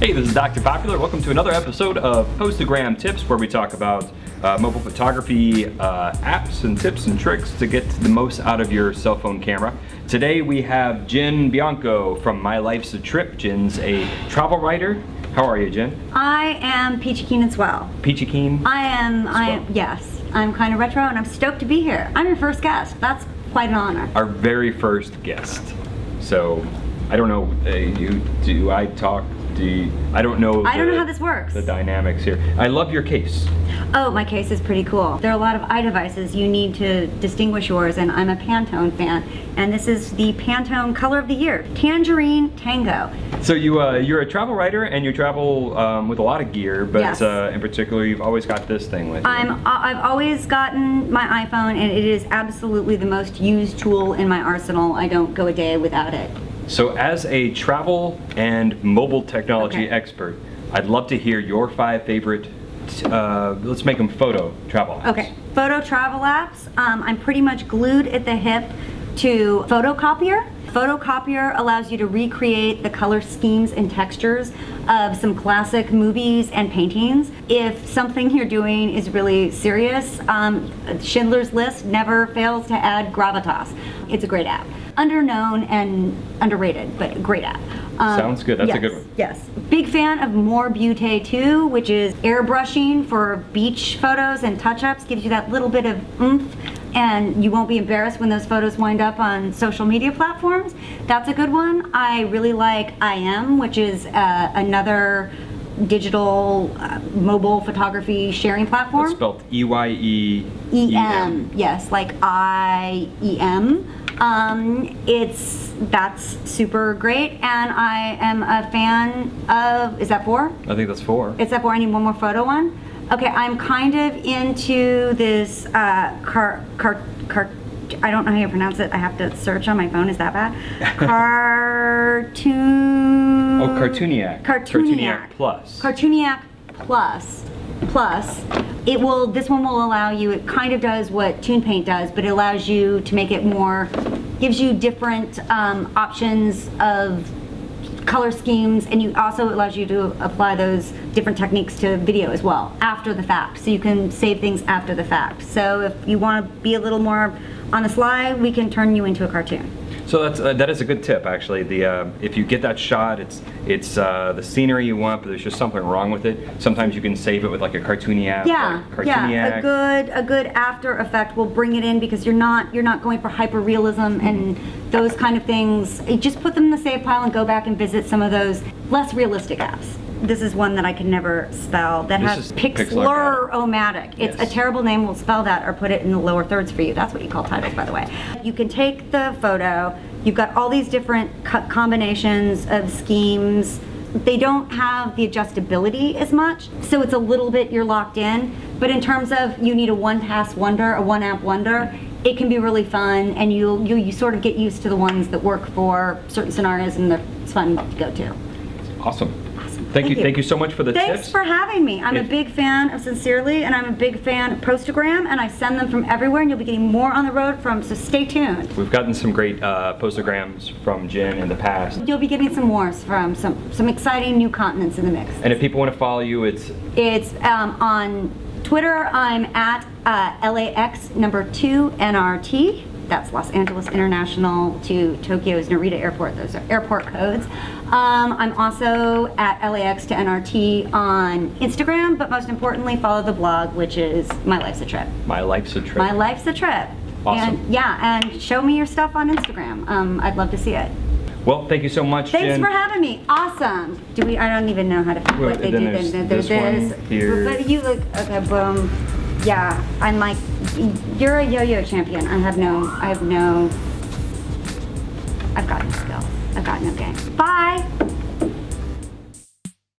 Hey, this is Dr. Popular. Welcome to another episode of Postagram Tips, where we talk about mobile photography apps and tips and tricks to get the most out of your cell phone camera. Today we have Jenn Bianco from My Life's a Trip. Jenn's a travel writer. How are you, Jenn? I am peachy keen as well. Peachy keen? Yes. I'm kind of retro and I'm stoked to be here. I'm your first guest. That's quite an honor. Our very first guest. So, I don't know, I don't know how this works. The dynamics here. I love your case. Oh, my case is pretty cool. There are a lot of iDevices. You need to distinguish yours, and I'm a Pantone fan. And this is the Pantone color of the year, Tangerine Tango. So you're a travel writer and you travel with a lot of gear, but yes. In particular, you've always got this thing with you. I've always gotten my iPhone, and it is absolutely the most used tool in my arsenal. I don't go a day without it. So as a travel and mobile technology expert, I'd love to hear your 5 favorite, let's make them photo travel apps. Okay, photo travel apps. I'm pretty much glued at the hip to Photocopier. Photocopier allows you to recreate the color schemes and textures of some classic movies and paintings. If something you're doing is really serious, Schindler's List never fails to add gravitas. It's a great app. Underknown and underrated, but great app. Sounds good. That's a good one. Yes. Big fan of More Beauté 2, which is airbrushing for beach photos and touch-ups. Gives you that little bit of oomph, and you won't be embarrassed when those photos wind up on social media platforms. That's a good one. I really like IM, which is another digital mobile photography sharing platform. That's spelled E-Y-E-E-M. E-M, yes, like I-E-M. That's super great, and I am a fan of, is that 4? I think that's 4. Is that 4? I need one more photo one. Okay, I'm kind of into this I don't know how you pronounce it. I have to search on my phone. Is that bad? Cartooniac. Cartooniac Plus. Cartooniac Plus. This one will allow you, it kind of does what ToonPaint does, but it allows you to make it more, gives you different options of color schemes, and you also allows you to apply those different techniques to video as well, after the fact. So you can save things after the fact. So if you want to be a little more on the fly, we can turn you into a cartoon. So that is a good tip, actually. If you get that shot, it's the scenery you want, but there's just something wrong with it. Sometimes you can save it with like a cartooniac. Yeah, a good after effect will bring it in, because you're not going for hyper realism and those kind of things. You just put them in the save pile and go back and visit some of those less realistic apps. This is one that I can never spell. That has Pixlr-O-Matic. It's a terrible name. We'll spell that or put it in the lower thirds for you. That's what you call titles, by the way. You can take the photo. You've got all these different combinations of schemes. They don't have the adjustability as much, so it's a little bit, you're locked in. But in terms of, you need a one-pass wonder, a one-app wonder, it can be really fun, and you sort of get used to the ones that work for certain scenarios, and it's fun to go to. Awesome. Thank you so much for the tips. Thanks for having me. I'm a big fan of Sincerely, and I'm a big fan of Postagram, and I send them from everywhere, and you'll be getting more on the road so stay tuned. We've gotten some great Postograms from Jenn in the past. You'll be getting some more from some exciting new continents in the mix. And if people want to follow you, it's on Twitter. I'm at LAX2NRT. That's Los Angeles International to Tokyo's Narita Airport. Those are airport codes. I'm also at LAX to NRT on Instagram, but most importantly, follow the blog, which is My Life's a Trip. My Life's a Trip. My Life's a Trip. Awesome. And show me your stuff on Instagram. I'd love to see it. Well, thank you so much, Jenn. Thanks for having me. Awesome. I don't even know how to. What they do. There's this one here. But you look. Okay, boom. Yeah, I'm like, you're a yo-yo champion. I've got no skill. I've got no game. Bye.